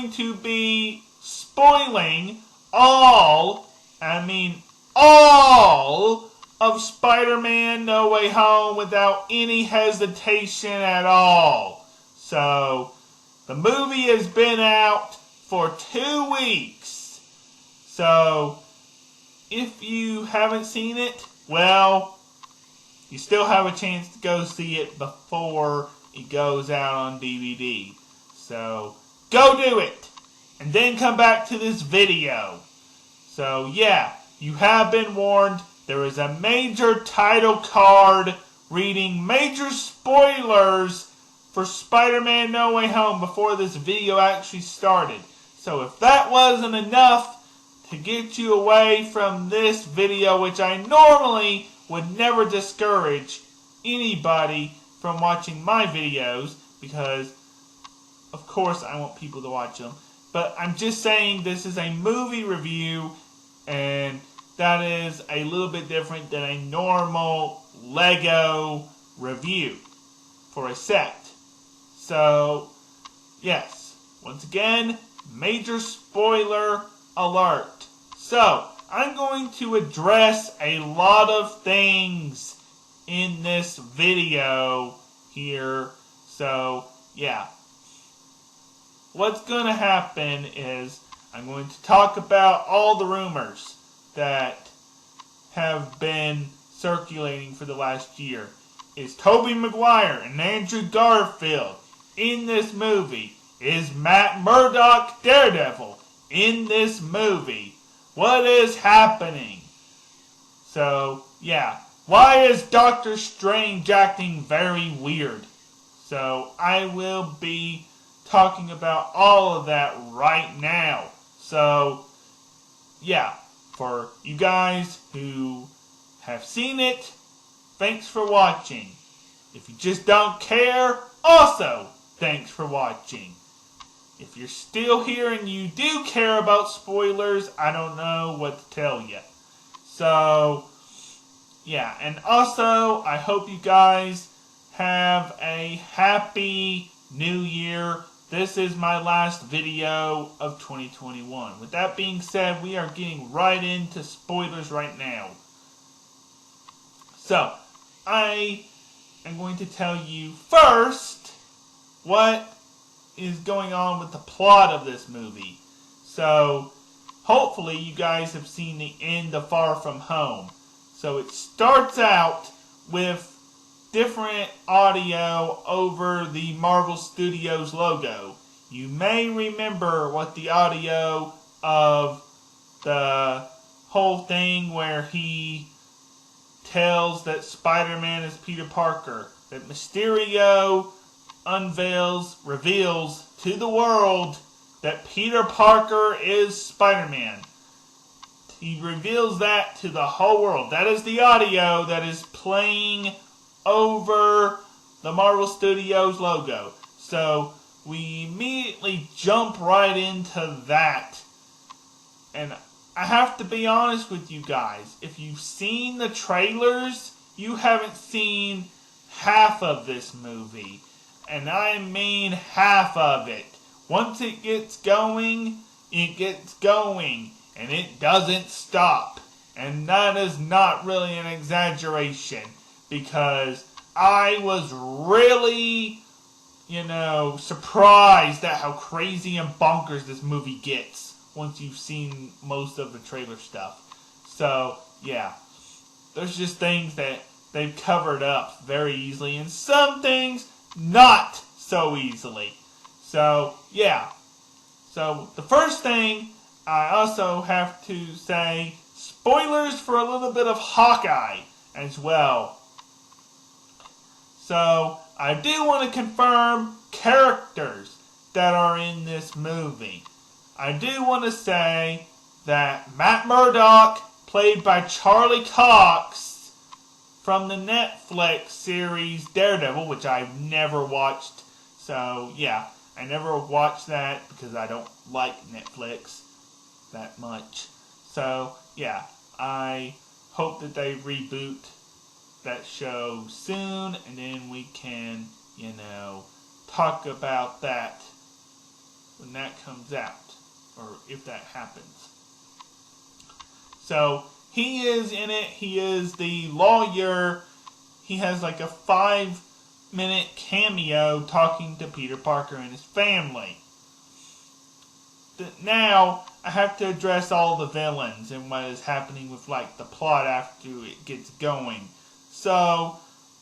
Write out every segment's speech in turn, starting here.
going to be spoiling all of Spider-Man No Way Home without any hesitation at all. So, the movie has been out for 2 weeks. So, if you haven't seen it, well, you still have a chance to go see it before it goes out on DVD. So, go do it! And then come back to this video. So, yeah, you have been warned. There is a major title card reading major spoilers for Spider-Man No Way Home before this video actually started. So if that wasn't enough to get you away from this video, which I normally would never discourage anybody from watching my videos, because of course I want people to watch them, but I'm just saying this is a movie review, and that is a little bit different than a normal Lego review for a set. So, yes, once again, major spoiler alert. So, I'm going to address a lot of things in this video here. So, yeah. What's going to happen is I'm going to talk about all the rumors that have been circulating for the last year. Is Tobey Maguire and Andrew Garfield in this movie? Is Matt Murdock Daredevil in this movie? What is happening? So, yeah. Why is Doctor Strange acting very weird? So, I will be talking about all of that right now. So, yeah. For you guys who have seen it, thanks for watching. If you just don't care, also, thanks for watching. If you're still here and you do care about spoilers, I don't know what to tell you. So, yeah. And also, I hope you guys have a happy new year. This is my last video of 2021. With that being said, we are getting right into spoilers right now. So, I am going to tell you first what is going on with the plot of this movie. So, hopefully you guys have seen the end of Far From Home. So it starts out with different audio over the Marvel Studios logo. You may remember what the audio of the whole thing where he tells that Spider-Man is Peter Parker, that Mysterio reveals to the world that Peter Parker is Spider-Man. He reveals that to the whole world. That is the audio that is playing over the Marvel Studios logo. So we immediately jump right into that. And I have to be honest with you guys. If you've seen the trailers, you haven't seen half of this movie. And I mean half of it. Once it gets going, it gets going. And it doesn't stop. And that is not really an exaggeration. Because I was really, surprised at how crazy and bonkers this movie gets once you've seen most of the trailer stuff. So, yeah. There's just things that they've covered up very easily, and some things not so easily. So, yeah. So, the first thing I also have to say, spoilers for a little bit of Hawkeye as well. So, I do want to confirm characters that are in this movie. I do want to say that Matt Murdock, played by Charlie Cox from the Netflix series Daredevil, which I've never watched. So, yeah, I never watched that because I don't like Netflix that much. So, yeah, I hope that they reboot that show soon, and then we can, talk about that when that comes out, or if that happens. So he is in it. He is the lawyer. He has like a 5-minute cameo talking to Peter Parker and his family. Now I have to address all the villains and what is happening with like the plot after it gets going. So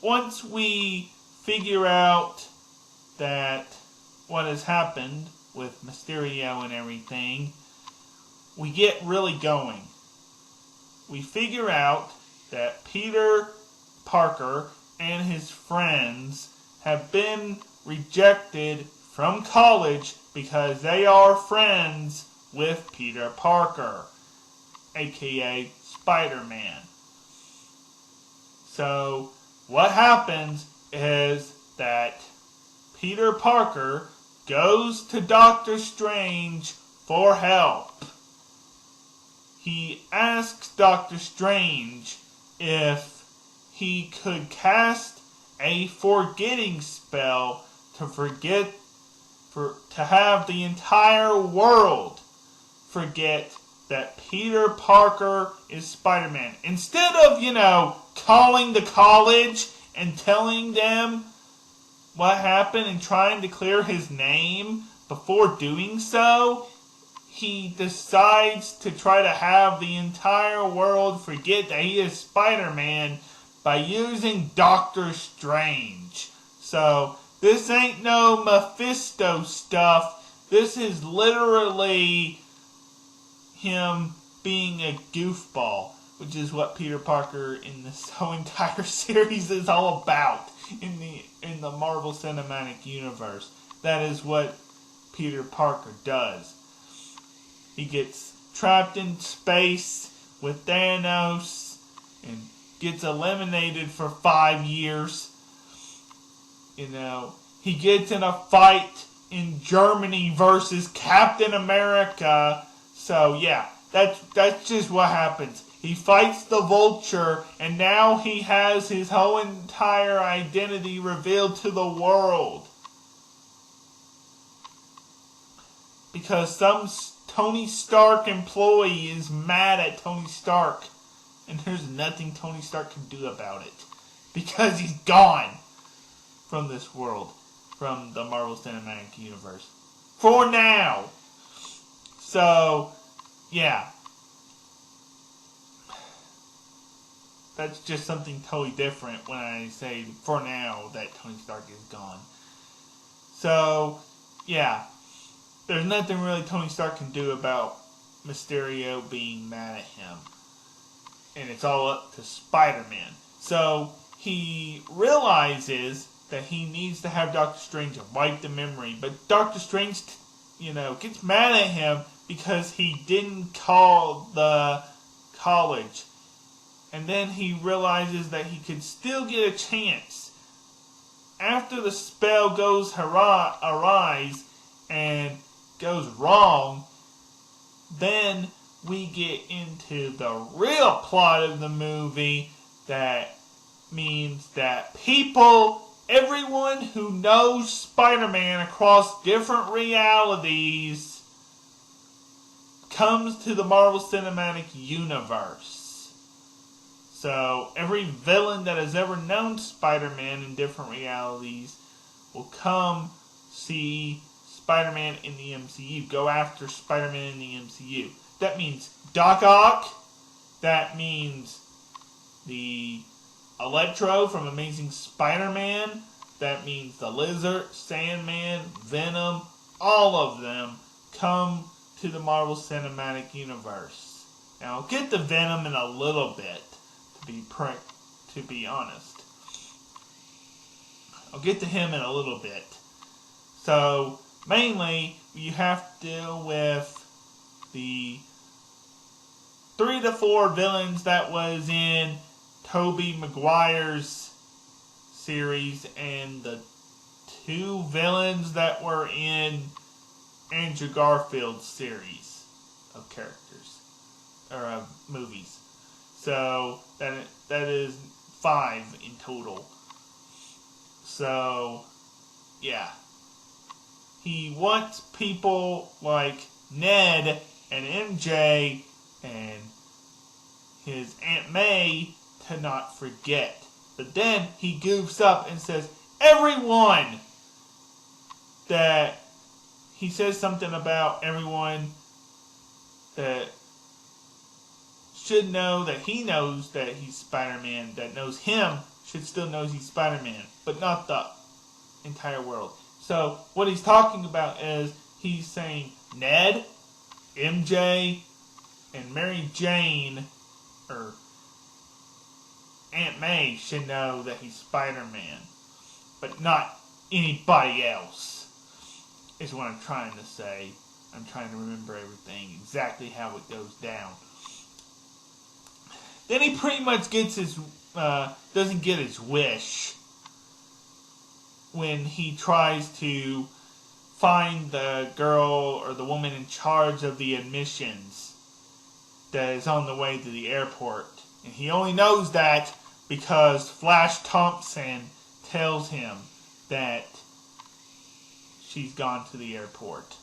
once we figure out that what has happened with Mysterio and everything, we get really going. We figure out that Peter Parker and his friends have been rejected from college because they are friends with Peter Parker, aka Spider-Man. So what happens is that Peter Parker goes to Doctor Strange for help. He asks Doctor Strange if he could cast a forgetting spell to have the entire world forget that Peter Parker is Spider-Man. Instead of, calling the college and telling them what happened and trying to clear his name before doing so, he decides to try to have the entire world forget that he is Spider-Man by using Doctor Strange. So, this ain't no Mephisto stuff. This is literally him being a goofball, which is what Peter Parker in this whole entire series is all about in the Marvel Cinematic Universe. That is what Peter Parker does. He gets trapped in space with Thanos and gets eliminated for 5 years. He gets in a fight in Germany versus Captain America. So yeah, that's just what happens. He fights the Vulture, and now he has his whole entire identity revealed to the world. Because some Tony Stark employee is mad at Tony Stark, and there's nothing Tony Stark can do about it. Because he's gone from this world, from the Marvel Cinematic Universe. For now. So, yeah. That's just something totally different when I say, for now, that Tony Stark is gone. So, yeah. There's nothing really Tony Stark can do about Mysterio being mad at him. And it's all up to Spider-Man. So, he realizes that he needs to have Doctor Strange wipe the memory. But Doctor Strange, gets mad at him because he didn't call the college. And then he realizes that he could still get a chance. After the spell goes awry and goes wrong, then we get into the real plot of the movie. That means that everyone who knows Spider-Man across different realities comes to the Marvel Cinematic Universe. So, every villain that has ever known Spider-Man in different realities will come see Spider-Man in the MCU. Go after Spider-Man in the MCU. That means Doc Ock. That means the Electro from Amazing Spider-Man. That means the Lizard, Sandman, Venom. All of them come to the Marvel Cinematic Universe. Now, I'll get to Venom in a little bit. To be honest. I'll get to him in a little bit. So, mainly, you have to deal with the 3 to 4 villains that was in Tobey Maguire's series and the 2 villains that were in Andrew Garfield's series of characters, or of movies. So, that is 5 in total. So, yeah. he wants people like Ned and MJ and his Aunt May to not forget. But then he goofs up and says, everyone! That he says something about everyone that should know that he knows that he's Spider-Man, that knows him, should still know he's Spider-Man, but not the entire world. So what he's talking about is he's saying Ned, MJ, and Mary Jane, or Aunt May, should know that he's Spider-Man, but not anybody else, is what I'm trying to say. I'm trying to remember everything, exactly how it goes down. Then he pretty much gets his, doesn't get his wish when he tries to find the girl or the woman in charge of the admissions that is on the way to the airport. And he only knows that because Flash Thompson tells him that she's gone to the airport.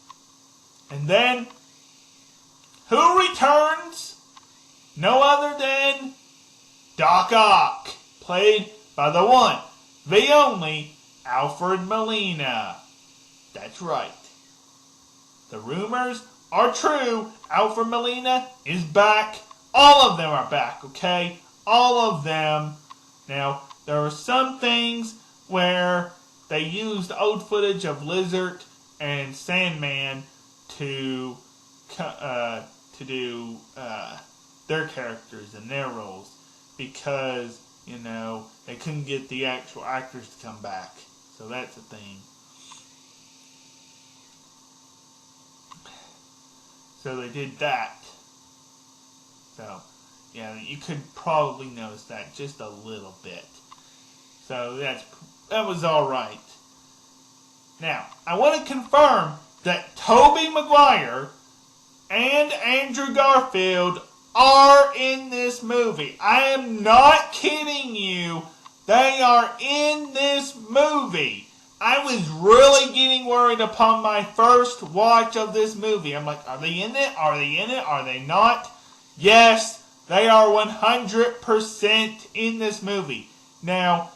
And then, who returns? No other than Doc Ock, played by the one, the only, Alfred Molina. That's right. The rumors are true. Alfred Molina is back. All of them are back, okay? All of them. Now, there were some things where they used old footage of Lizard and Sandman to do their characters and their roles because, you know, they couldn't get the actual actors to come back. So that's a thing. So they did that. So, yeah, you could probably notice that just a little bit. So that was alright. Now, I want to confirm that Tobey Maguire and Andrew Garfield are in this movie. I am not kidding you. They are in this movie. I was really getting worried upon my first watch of this movie. I'm like, are they in it? Are they in it? Are they not? Yes, they are 100% in this movie. Now,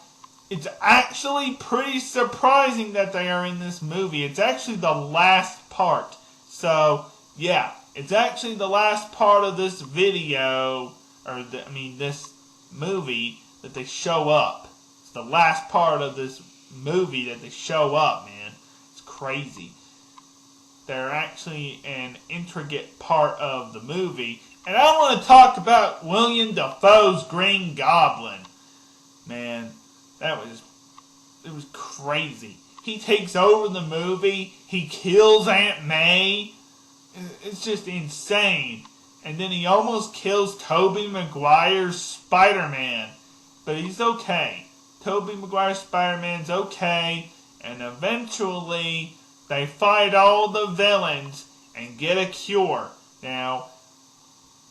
it's actually pretty surprising that they are in this movie. It's actually the last part. So, yeah, it's actually the last part of this video, or this movie that they show up. It's the last part of this movie that they show up, man. It's crazy. They're actually an intricate part of the movie. And I want to talk about William Dafoe's Green Goblin. Man, it was crazy. He takes over the movie. He kills Aunt May. It's just insane. And then he almost kills Tobey Maguire's Spider-Man. But he's okay. Tobey Maguire's Spider-Man's okay. And eventually, they fight all the villains and get a cure. Now,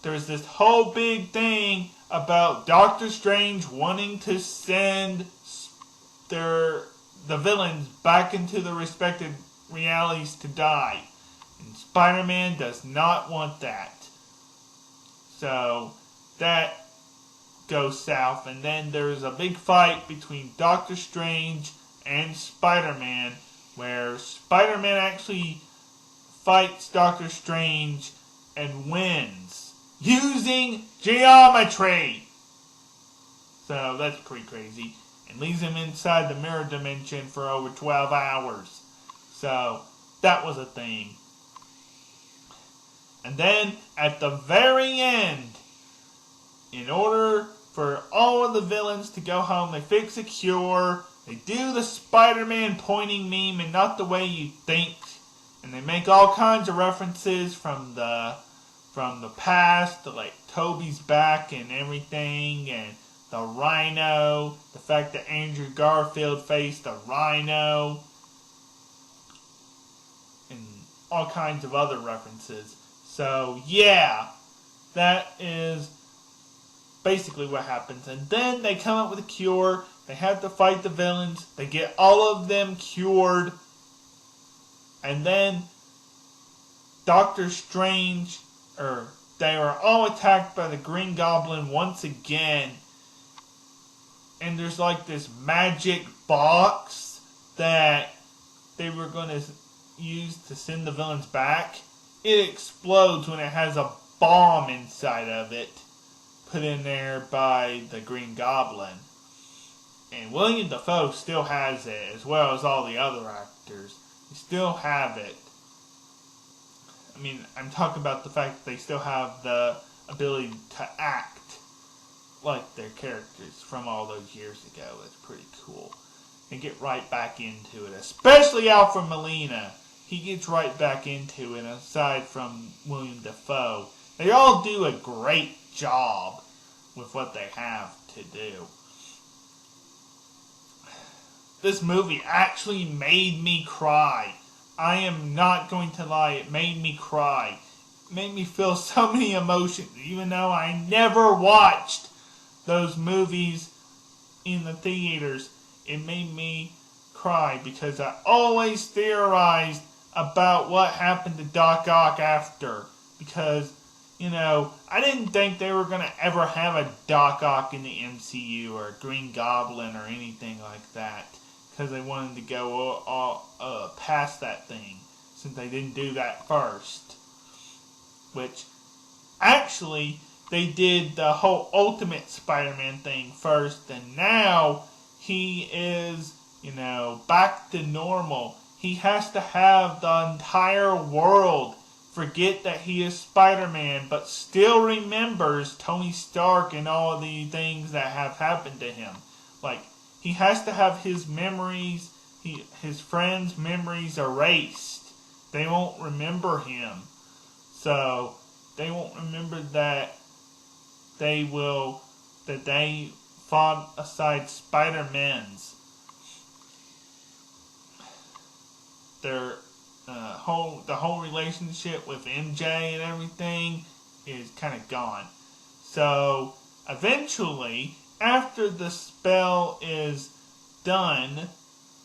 there's this whole big thing about Doctor Strange wanting to send the villains back into the respective realities to die. And Spider-Man does not want that. So, that goes south. And then there's a big fight between Doctor Strange and Spider-Man, where Spider-Man actually fights Doctor Strange and wins using geometry. So that's pretty crazy. And leaves him inside the mirror dimension for over 12 hours. So that was a thing. And then at the very end, in order for all of the villains to go home, they fix a cure. They do the Spider-Man pointing meme and not the way you think. And they make all kinds of references from the past, to like Toby's back and everything, and the Rhino, the fact that Andrew Garfield faced the Rhino, and all kinds of other references. So yeah, that is basically what happens. And then they come up with a cure. They have to fight the villains. They get all of them cured. And then Doctor Strange, they are all attacked by the Green Goblin once again. And there's like this magic box that they were going to use to send the villains back. It explodes when it has a bomb inside of it, put in there by the Green Goblin. And William Dafoe still has it, as well as all the other actors. They still have it. I mean, I'm talking about the fact that they still have the ability to act like their characters from all those years ago. It's pretty cool. And get right back into it. Especially Alfred Molina. He gets right back into it, aside from William Dafoe. They all do a great job with what they have to do. This movie actually made me cry. I am not going to lie, it made me cry. It made me feel so many emotions, even though I never watched those movies in the theaters. It made me cry because I always theorized about what happened to Doc Ock after. Because, I didn't think they were going to ever have a Doc Ock in the MCU or a Green Goblin or anything like that. Because they wanted to go past that thing, since they didn't do that first. Which, actually, they did the whole Ultimate Spider-Man thing first, and now he is, back to normal. He has to have the entire world forget that he is Spider-Man, but still remembers Tony Stark and all the things that have happened to him. Like, he has to have his memories, his friends' memories erased. They won't remember him. So, they won't remember that they fought aside Spider-Mans. The whole relationship with MJ and everything is kind of gone. So, eventually, after the spell is done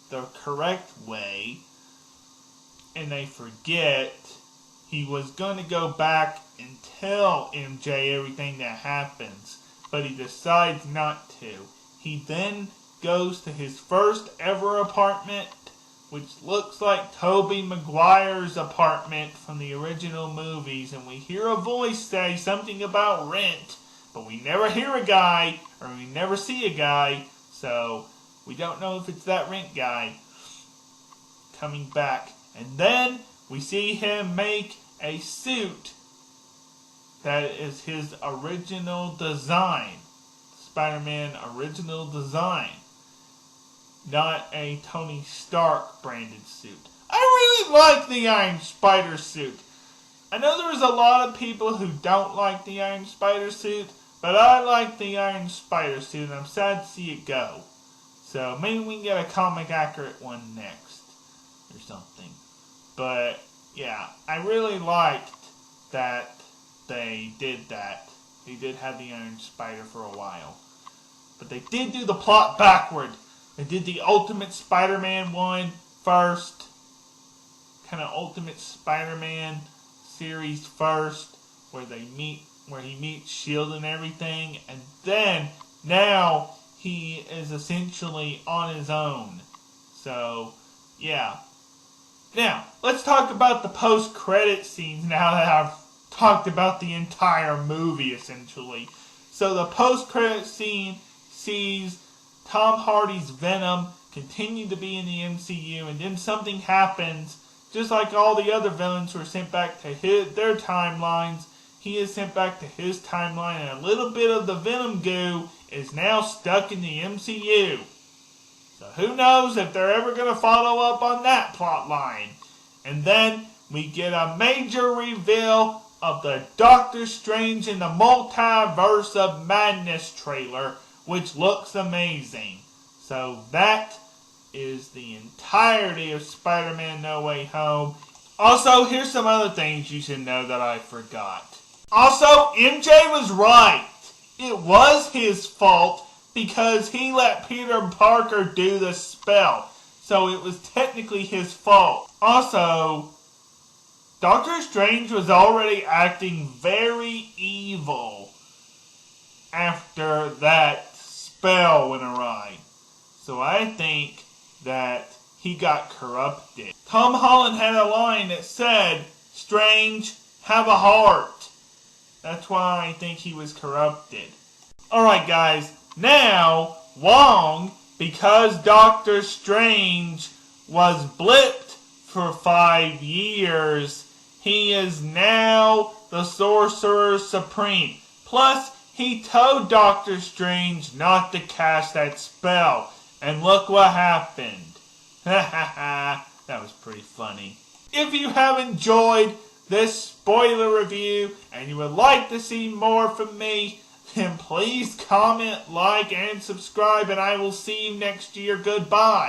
the correct way, and they forget, he was going to go back and tell MJ everything that happens, but he decides not to. He then goes to his first ever apartment, which looks like Tobey Maguire's apartment from the original movies, and we hear a voice say something about rent, but we never hear a guy, or we never see a guy, so we don't know if it's that rent guy coming back. And then we see him make a suit that is his original design. Spider-Man original design. Not a Tony Stark branded suit. I really like the Iron Spider suit. I know there's a lot of people who don't like the Iron Spider suit, but I like the Iron Spider suit, and I'm sad to see it go. So maybe we can get a comic accurate one next, or something. But yeah, I really liked that they did that. They did have the Iron Spider for a while. But they did do the plot backward. They did the Ultimate Spider-Man one first. Kind of Ultimate Spider-Man series first. Where he meets S.H.I.E.L.D. and everything. And then, now, he is essentially on his own. So, yeah. Now, let's talk about the post-credit scenes now that I've talked about the entire movie, essentially. So, the post-credit scene sees Tom Hardy's Venom continue to be in the MCU, and then something happens, just like all the other villains who are sent back to their timelines. He is sent back to his timeline, and a little bit of the Venom goo is now stuck in the MCU. So who knows if they're ever going to follow up on that plot line. And then we get a major reveal of the Doctor Strange in the Multiverse of Madness trailer, which looks amazing. So that is the entirety of Spider-Man No Way Home. Also, here's some other things you should know that I forgot. Also, MJ was right. It was his fault because he let Peter Parker do the spell. so it was technically his fault. Also, Doctor Strange was already acting very evil after that spell went awry. So I think that he got corrupted. Tom Holland had a line that said, "Strange, have a heart." That's why I think he was corrupted. Alright guys, now Wong, because Doctor Strange was blipped for 5 years, he is now the Sorcerer Supreme. Plus, he told Doctor Strange not to cast that spell. And look what happened. That was pretty funny. If you have enjoyed this spoiler review and you would like to see more from me, then please comment, like, and subscribe, and I will see you next year. Goodbye.